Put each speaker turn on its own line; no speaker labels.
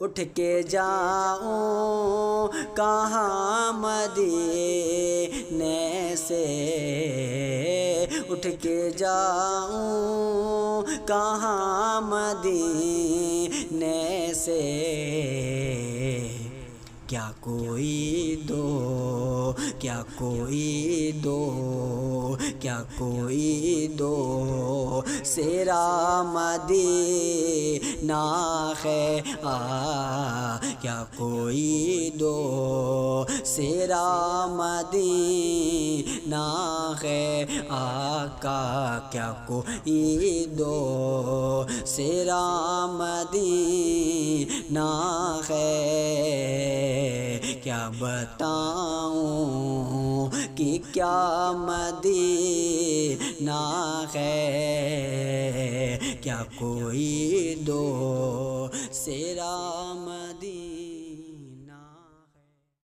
اٹھ کے جاؤں کہاں مدینے سے، اٹھ کے جاؤں کہاں مدینے سے، کیا کوئی دو، کیا کوئی دو، کیا کوئی دو سیرا مدینہ ہے کیا کوئی دو سیرا مدینہ ہے آقا، کیا کوئی دو سیرا مدینہ ہے، کیا بتاؤں کہ کیا مدینہ ہے، کیا کوئی دو سیرا مدینہ